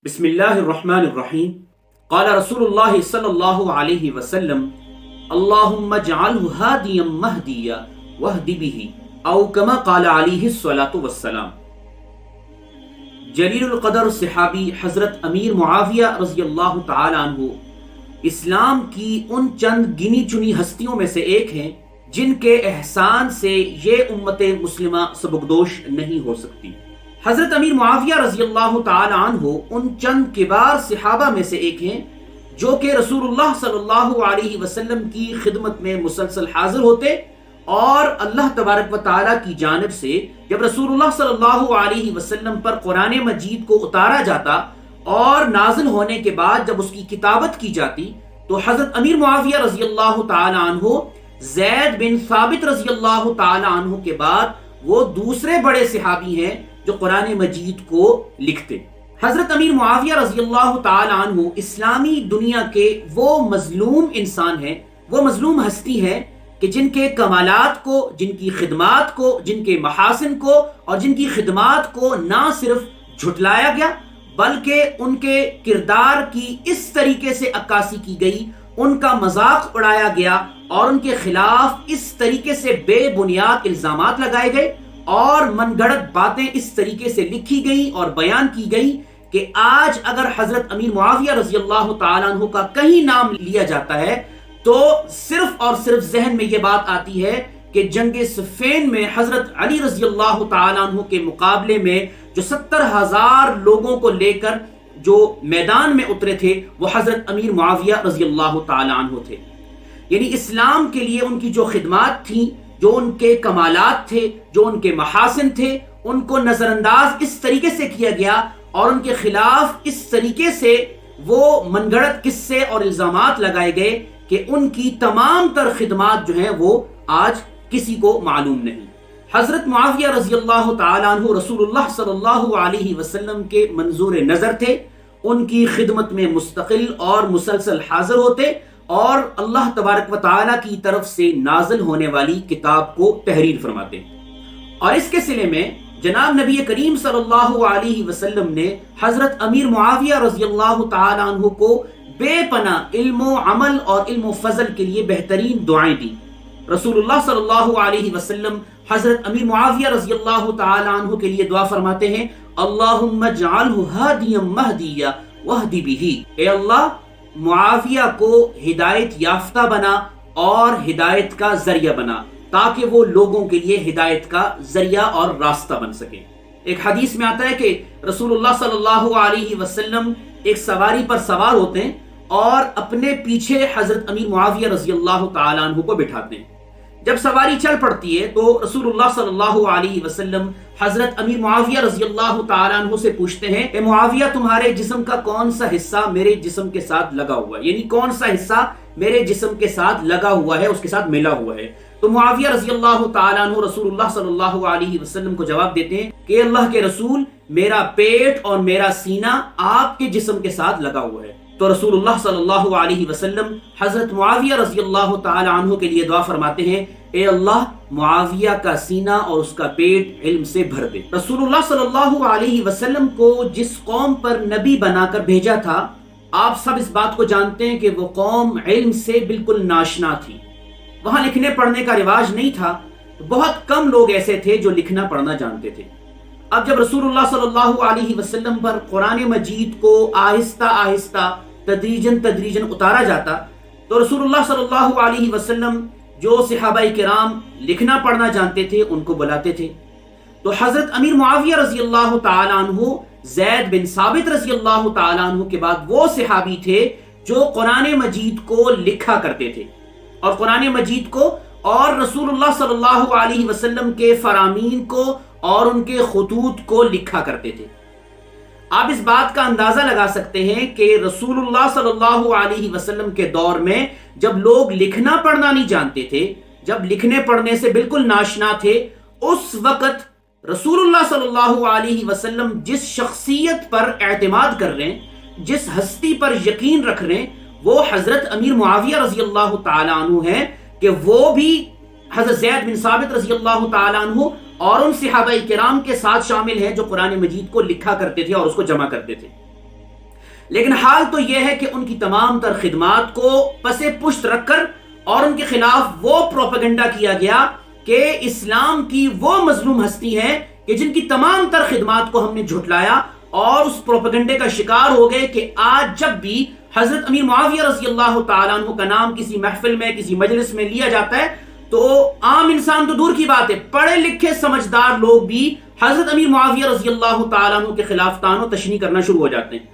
بسم اللہ الرحمن الرحیم قال رسول اللہ صلی اللہ علیہ وسلم اللہم اجعلہ ہادیا مہدیا واہد بہ او کما قال علیہ الصلاۃ والسلام۔ جلیل القدر صحابی حضرت امیر معاویہ رضی اللہ تعالی عنہ اسلام کی ان چند گنی چنی ہستیوں میں سے ایک ہیں جن کے احسان سے یہ امت مسلمہ سبکدوش نہیں ہو سکتی۔ حضرت امیر معاویہ رضی اللہ تعالی عنہ ان چند کبار صحابہ میں سے ایک ہیں جو کہ رسول اللہ صلی اللہ علیہ وسلم کی خدمت میں مسلسل حاضر ہوتے اور اللہ تبارک و تعالیٰ کی جانب سے جب رسول اللہ صلی اللہ علیہ وسلم پر قرآن مجید کو اتارا جاتا اور نازل ہونے کے بعد جب اس کی کتابت کی جاتی تو حضرت امیر معاویہ رضی اللہ تعالی عنہ زید بن ثابت رضی اللہ تعالی عنہ کے بعد وہ دوسرے بڑے صحابی ہیں جو قرآن مجید کو لکھتے۔ حضرت امیر معاویہ رضی اللہ تعالی عنہ اسلامی دنیا کے وہ مظلوم انسان ہیں، وہ مظلوم ہستی ہے کہ جن کے کمالات کو، جن کی خدمات کو، جن کے محاسن کو اور جن کی خدمات کو نہ صرف جھٹلایا گیا بلکہ ان کے کردار کی اس طریقے سے عکاسی کی گئی، ان کا مذاق اڑایا گیا اور ان کے خلاف اس طریقے سے بے بنیاد الزامات لگائے گئے اور من گھڑت باتیں اس طریقے سے لکھی گئی اور بیان کی گئی کہ آج اگر حضرت امیر معاویہ رضی اللہ تعالیٰ عنہ کا کہیں نام لیا جاتا ہے تو صرف اور صرف ذہن میں یہ بات آتی ہے کہ جنگ صفین میں حضرت علی رضی اللہ تعالیٰ عنہ کے مقابلے میں جو 70,000 لوگوں کو لے کر جو میدان میں اترے تھے وہ حضرت امیر معاویہ رضی اللہ تعالیٰ عنہ تھے۔ یعنی اسلام کے لیے ان کی جو خدمات تھیں، جو ان کے کمالات تھے، جو ان کے محاسن تھے، ان کو نظر انداز اس طریقے سے کیا گیا اور ان کے خلاف اس طریقے سے وہ من گھڑت قصے اور الزامات لگائے گئے کہ ان کی تمام تر خدمات جو ہیں وہ آج کسی کو معلوم نہیں۔ حضرت معاویہ رضی اللہ تعالیٰ عنہ رسول اللہ صلی اللہ علیہ وسلم کے منظور نظر تھے، ان کی خدمت میں مستقل اور مسلسل حاضر ہوتے اور اللہ تبارک و تعالیٰ کی طرف سے نازل ہونے والی کتاب کو تحریر فرماتے۔ اور اس کے صلے میں جناب نبی کریم صلی اللہ علیہ وسلم نے حضرت امیر معاویہ رضی اللہ تعالیٰ عنہ کو بے پناہ علم و عمل اور علم و فضل کے لیے بہترین دعائیں دی۔ رسول اللہ صلی اللہ علیہ وسلم حضرت امیر معاویہ رضی اللہ تعالیٰ عنہ کے لیے دعا فرماتے ہیں اللہم اجعلہ ہادیا مہدیا واہد بہ، اے اللہ معاویہ کو ہدایت یافتہ بنا اور ہدایت کا ذریعہ بنا تاکہ وہ لوگوں کے لیے ہدایت کا ذریعہ اور راستہ بن سکے۔ ایک حدیث میں آتا ہے کہ رسول اللہ صلی اللہ علیہ وسلم ایک سواری پر سوار ہوتے ہیں اور اپنے پیچھے حضرت امیر معاویہ رضی اللہ تعالیٰ عنہ کو بٹھاتے ہیں۔ جب سواری چل پڑتی ہے تو رسول اللہ صلی اللہ علیہ وسلم حضرت امیر معاویہ رضی اللہ تعالیٰ عنہ سے پوچھتے ہیں اے معاویہ تمہارے جسم کا کون سا حصہ میرے جسم کے ساتھ لگا ہوا ہے، یعنی کون سا حصہ میرے جسم کے ساتھ لگا ہوا ہے، اس کے ساتھ ملا ہوا ہے۔ تو معاویہ رضی اللہ تعالیٰ عنہ رسول اللہ صلی اللہ علیہ وسلم کو جواب دیتے ہیں کہ اللہ کے رسول میرا پیٹ اور میرا سینہ آپ کے جسم کے ساتھ لگا ہوا ہے۔ تو رسول اللہ صلی اللہ علیہ وسلم حضرت معاویہ رضی اللہ تعالی عنہ کے لیے دعا فرماتے ہیں اے اللہ معاویہ کا سینہ اور اس کا پیٹ علم سے بھر دے۔ رسول اللہ صلی اللہ علیہ وسلم کو جس قوم پر نبی بنا کر بھیجا تھا آپ سب اس بات کو جانتے ہیں کہ وہ قوم علم سے بالکل ناشنا تھی، وہاں لکھنے پڑھنے کا رواج نہیں تھا، بہت کم لوگ ایسے تھے جو لکھنا پڑھنا جانتے تھے۔ اب جب رسول اللہ صلی اللہ علیہ وسلم پر قرآن مجید کو آہستہ آہستہ تدریجاً اتارا جاتا تو رسول اللہ صلی اللہ علیہ وسلم جو صحابہ کرام لکھنا پڑھنا جانتے تھے ان کو بلاتے تھے۔ تو حضرت امیر معاویہ رضی اللہ تعالیٰ عنہ زید بن ثابت رضی اللہ تعالیٰ عنہ کے بعد وہ صحابی تھے جو قرآن مجید کو لکھا کرتے تھے اور قرآن مجید کو اور رسول اللہ صلی اللہ علیہ وسلم کے فرامین کو اور ان کے خطوط کو لکھا کرتے تھے۔ آپ اس بات کا اندازہ لگا سکتے ہیں کہ رسول اللہ صلی اللہ علیہ وسلم کے دور میں جب لوگ لکھنا پڑھنا نہیں جانتے تھے، جب لکھنے پڑھنے سے بالکل ناشنا تھے، اس وقت رسول اللہ صلی اللہ علیہ وسلم جس شخصیت پر اعتماد کر رہے ہیں، جس ہستی پر یقین رکھ رہے ہیں وہ حضرت امیر معاویہ رضی اللہ تعالیٰ عنہ ہیں کہ وہ بھی حضرت زید بن ثابت رضی اللہ تعالیٰ عنہ اور ان صحابہ کرام کے ساتھ شامل ہیں جو قرآن مجید کو لکھا کرتے تھے اور اس کو جمع کرتے تھے۔ لیکن حال تو یہ ہے کہ ان کی تمام تر خدمات کو پس پشت رکھ کر اور ان کے خلاف وہ پروپیگنڈا کیا گیا کہ اسلام کی وہ مظلوم ہستی ہے کہ جن کی تمام تر خدمات کو ہم نے جھٹلایا، اور اس پروپیگنڈے کا شکار ہو گئے کہ آج جب بھی حضرت امیر معاویہ رضی اللہ تعالیٰ عنہ کا نام کسی محفل میں، کسی مجلس میں لیا جاتا ہے تو عام انسان تو دور کی بات ہے، پڑھے لکھے سمجھدار لوگ بھی حضرت امیر معاویہ رضی اللہ تعالیٰ عنہ کے خلاف طعن و تشنیع کرنا شروع ہو جاتے ہیں،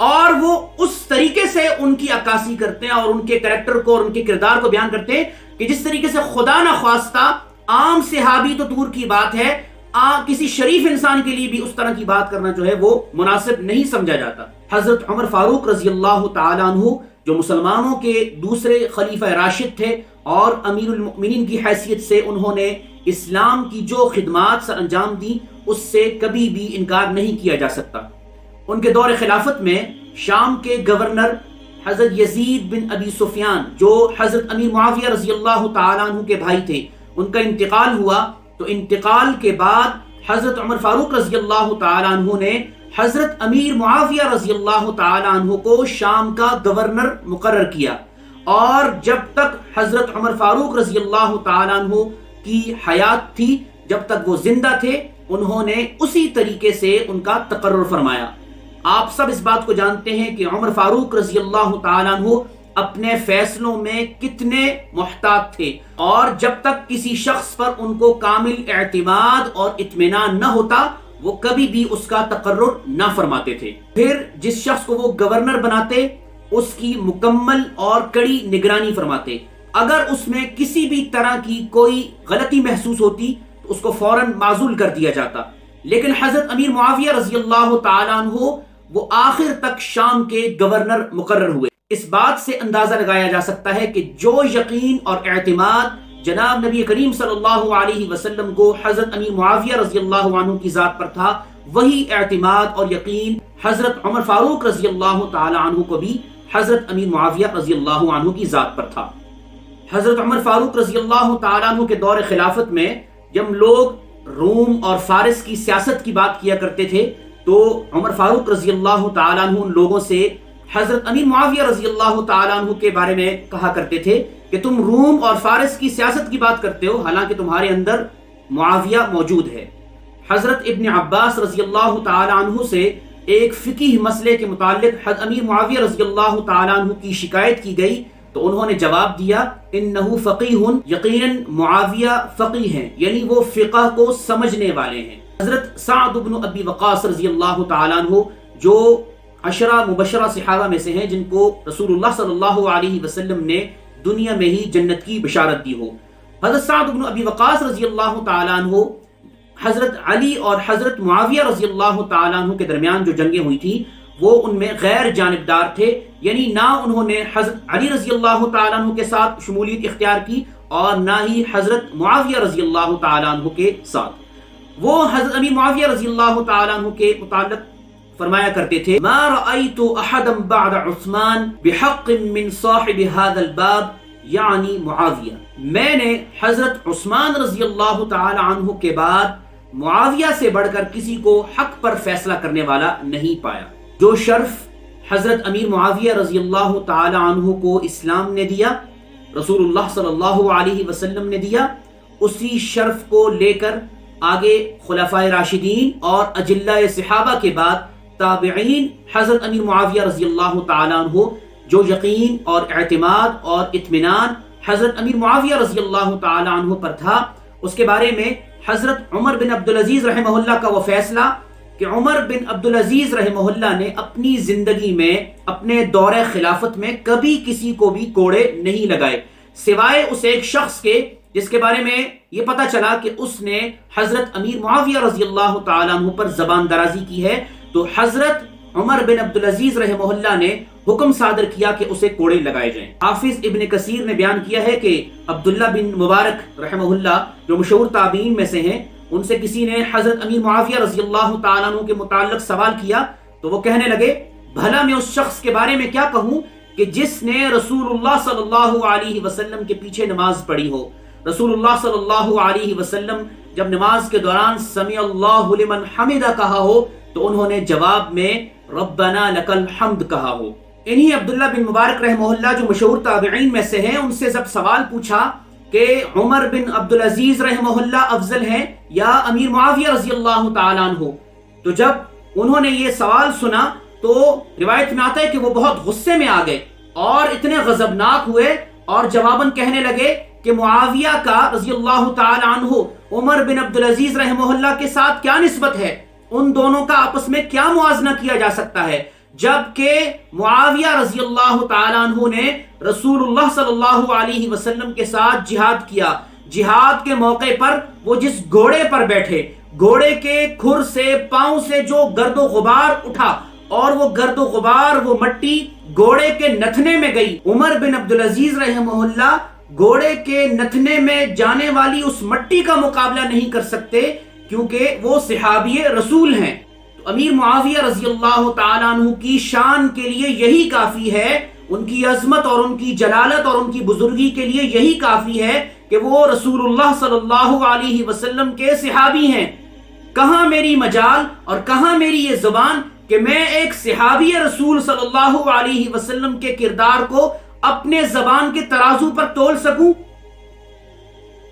اور وہ اس طریقے سے ان کی عکاسی کرتے ہیں اور ان کے کریکٹر کو اور ان کے کردار کو بیان کرتے ہیں کہ جس طریقے سے خدا نخواستہ عام صحابی تو دور کی بات ہے، کسی شریف انسان کے لیے بھی اس طرح کی بات کرنا جو ہے وہ مناسب نہیں سمجھا جاتا۔ حضرت عمر فاروق رضی اللہ تعالیٰ عنہ جو مسلمانوں کے دوسرے خلیفہ راشد تھے اور امیر المؤمنین کی حیثیت سے انہوں نے اسلام کی جو خدمات سر انجام دی اس سے کبھی بھی انکار نہیں کیا جا سکتا۔ ان کے دور خلافت میں شام کے گورنر حضرت یزید بن ابی سفیان جو حضرت امیر معاویہ رضی اللہ تعالیٰ عنہ کے بھائی تھے، ان کا انتقال ہوا، تو انتقال کے بعد حضرت عمر فاروق رضی اللہ تعالیٰ عنہ نے حضرت امیر معاویہ رضی اللہ تعالیٰ عنہ کو شام کا گورنر مقرر کیا، اور جب تک حضرت عمر فاروق رضی اللہ تعالیٰ عنہ کی حیات تھی، جب تک وہ زندہ تھے، انہوں نے اسی طریقے سے ان کا تقرر فرمایا۔ آپ سب اس بات کو جانتے ہیں کہ عمر فاروق رضی اللہ تعالیٰ عنہ اپنے فیصلوں میں کتنے محتاط تھے، اور جب تک کسی شخص پر ان کو کامل اعتماد اور اطمینان نہ ہوتا وہ کبھی بھی اس کا تقرر نہ فرماتے تھے۔ پھر جس شخص کو وہ گورنر بناتے اس کی مکمل اور کڑی نگرانی فرماتے، اگر اس میں کسی بھی طرح کی کوئی غلطی محسوس ہوتی تو اس کو فوراً معزول کر دیا جاتا۔ لیکن حضرت امیر معاویہ رضی اللہ تعالیٰ عنہ وہ آخر تک شام کے گورنر مقرر ہوئے۔ اس بات سے اندازہ لگایا جا سکتا ہے کہ جو یقین اور اعتماد جناب نبی کریم صلی اللہ علیہ وسلم کو حضرت امیر معاویہ رضی اللہ عنہ کی ذات پر تھا، وہی اعتماد اور یقین حضرت عمر فاروق رضی اللہ تعالی عنہ کو بھی حضرت امیر معاویہ رضی اللہ عنہ کی ذات پر تھا۔ حضرت عمر فاروق رضی اللہ تعالی عنہ کے دور خلافت میں جب لوگ روم اور فارس کی سیاست کی بات کیا کرتے تھے تو عمر فاروق رضی اللہ تعالی عنہ ان لوگوں سے حضرت امیر معاویہ رضی اللہ تعالی عنہ کے بارے میں کہا کرتے تھے کہ تم روم اور فارس کی سیاست کی بات کرتے ہو، حالانکہ تمہارے اندر معاویہ موجود ہے۔ حضرت ابن عباس رضی اللہ تعالی عنہ سے ایک فقہی مسئلے کے متعلق حضرت امیر معاویہ رضی اللہ تعالی عنہ کی شکایت کی گئی تو انہوں نے جواب دیا انہو فقیہ، یقیناً معاویہ فقیہ ہیں، یعنی وہ فقہ کو سمجھنے والے ہیں۔ حضرت سعد بن ابی وقاص رضی اللہ تعالی عنہ جو عشرہ مبشرہ صحابہ میں سے ہیں جن کو رسول اللہ صلی اللہ علیہ وسلم نے دنیا میں ہی جنت کی بشارت دی ہو، حضرت سعد بن ابی وقاص رضی اللہ تعالی عنہ حضرت علی اور حضرت معاویہ رضی اللہ تعالی عنہ کے درمیان جو جنگیں ہوئی تھی وہ ان میں غیر جانبدار تھے، یعنی نہ انہوں نے حضرت علی رضی اللہ تعالی عنہ کے ساتھ شمولیت اختیار کی اور نہ ہی حضرت معاویہ رضی اللہ تعالی عنہ کے ساتھ۔ وہ حضرت امیر معاویہ رضی اللہ تعالی عنہ کے متعلق فرمایا کرتے تھے ما رأيت احدا بعد عثمان بحق من صاحب هذا الباب یعنی معاویہ، میں نے حضرت عثمان رضی اللہ تعالی عنہ کے بعد معاویہ سے بڑھ کر کسی کو حق پر فیصلہ کرنے والا نہیں پایا۔ جو شرف حضرت امیر معاویہ رضی اللہ تعالی عنہ کو اسلام نے دیا، رسول اللہ صلی اللہ علیہ وسلم نے دیا، اسی شرف کو لے کر آگے خلفائے راشدین اور اجلہ صحابہ کے بعد تابعین حضرت امیر معاویہ رضی اللہ تعالی عنہ جو یقین اور اعتماد اور اطمینان حضرت امیر معاویہ رضی اللہ تعالی عنہ پر تھا، اس کے بارے میں حضرت عمر بن عبدالعزیز رحمہ اللہ کا وہ فیصلہ کہ عمر بن عبدالعزیز رحمہ اللہ نے اپنی زندگی میں اپنے دور خلافت میں کبھی کسی کو بھی کوڑے نہیں لگائے سوائے اس ایک شخص کے جس کے بارے میں یہ پتا چلا کہ اس نے حضرت امیر معاویہ رضی اللہ تعالی عنہ پر زبان درازی کی ہے، تو حضرت عمر بن عبدالعزیز رحمہ اللہ نے حکم صادر کیا کہ اسے کوڑے لگائے جائیں۔ حافظ ابن کثیر نے بیان کیا ہے کہ عبداللہ بن مبارک رحمہ اللہ جو مشہور تابعین میں سے ہیں، ان سے کسی نے حضرت امیر معاویہ رضی اللہ تعالیٰ عنہ کے متعلق سوال کیا تو وہ کہنے لگے بھلا میں اس شخص کے بارے میں کیا کہوں کہ جس نے رسول اللہ صلی اللہ علیہ وسلم کے پیچھے نماز پڑھی ہو۔ رسول اللہ صلی اللہ علیہ وسلم جب نماز کے دوران سمیع اللہ لمن حمدہ کہا ہو تو انہوں نے جواب میں ربنا لکل حمد کہا ہو۔ انہی عبداللہ بن مبارک رحمہ اللہ جو مشہور تابعین میں سے ہیں، ان سے جب سوال پوچھا کہ عمر بن عبدالعزیز رحمہ اللہ افضل ہیں یا امیر معاویہ رضی اللہ تعالیٰ عنہ، تو جب انہوں نے یہ سوال سنا تو روایت میں آتا ہے کہ وہ بہت غصے میں آ گئے اور اتنے غضبناک ہوئے اور جواباً کہنے لگے کہ معاویہ کا رضی اللہ تعالی عنہ عمر بن عبدالعزیز رحمہ اللہ کے ساتھ کیا نسبت ہے، ان دونوں کا آپس میں کیا موازنہ کیا جا سکتا ہے، جبکہ معاویہ رضی اللہ تعالی عنہ نے رسول اللہ صلی اللہ علیہ وسلم کے ساتھ جہاد کیا۔ جہاد کے موقع پر وہ جس گھوڑے پر بیٹھے، گھوڑے کے کھر سے پاؤں سے جو گرد و غبار اٹھا اور وہ گرد و غبار، وہ مٹی گھوڑے کے نتھنے میں گئی، عمر بن عبدالعزیز رحمہ اللہ گھوڑے کے نتھنے میں جانے والی اس مٹی کا مقابلہ نہیں کر سکتے، کیونکہ وہ صحابی رسول ہیں۔ تو امیر معاویہ رضی اللہ تعالیٰ عنہ کی شان کے لیے یہی کافی ہے، ان کی عظمت اور ان کی جلالت اور ان کی بزرگی کے لیے یہی کافی ہے کہ وہ رسول اللہ صلی اللہ علیہ وسلم کے صحابی ہیں۔ کہاں میری مجال اور کہاں میری یہ زبان کہ میں ایک صحابی رسول صلی اللہ علیہ وسلم کے کردار کو اپنے زبان کے ترازو پر تول سکوں۔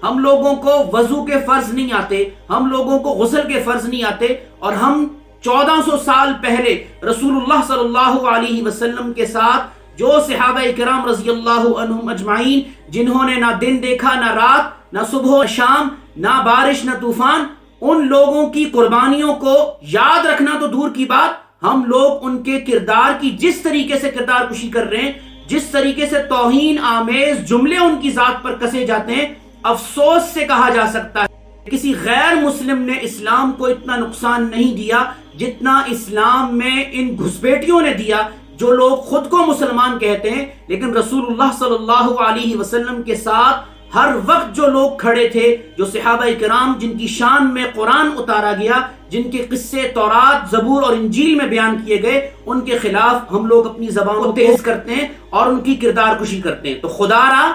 ہم لوگوں کو وضو کے فرض نہیں آتے، ہم لوگوں کو غسل کے فرض نہیں آتے، اور ہم 1400 سال پہلے رسول اللہ صلی اللہ علیہ وسلم کے ساتھ جو صحابہ کرام رضی اللہ عنہم اجمعین، جنہوں نے نہ دن دیکھا نہ رات، نہ صبح و شام، نہ بارش نہ طوفان، ان لوگوں کی قربانیوں کو یاد رکھنا تو دور کی بات، ہم لوگ ان کے کردار کی جس طریقے سے کردار کشی کر رہے ہیں، جس طریقے سے توہین آمیز جملے ان کی ذات پر کسے جاتے ہیں، افسوس سے کہا جا سکتا ہے کسی غیر مسلم نے اسلام کو اتنا نقصان نہیں دیا جتنا اسلام میں ان گھسپیٹیوں نے دیا، جو لوگ خود کو مسلمان کہتے ہیں لیکن رسول اللہ صلی اللہ علیہ وسلم کے ساتھ ہر وقت جو لوگ کھڑے تھے، جو صحابہ کرام جن کی شان میں قرآن اتارا گیا، جن کے قصے تورات، زبور اور انجیل میں بیان کیے گئے، ان کے خلاف ہم لوگ اپنی زبان کو تیز کرتے ہیں اور ان کی کردار کشی کرتے ہیں۔ تو خدا را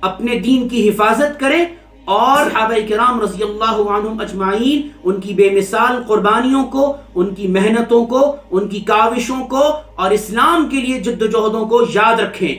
اپنے دین کی حفاظت کریں اور صحابہ کرام رضی اللہ عنہم اجمعین ان کی بے مثال قربانیوں کو، ان کی محنتوں کو، ان کی کاوشوں کو اور اسلام کے لیے جد و جہدوں کو یاد رکھیں۔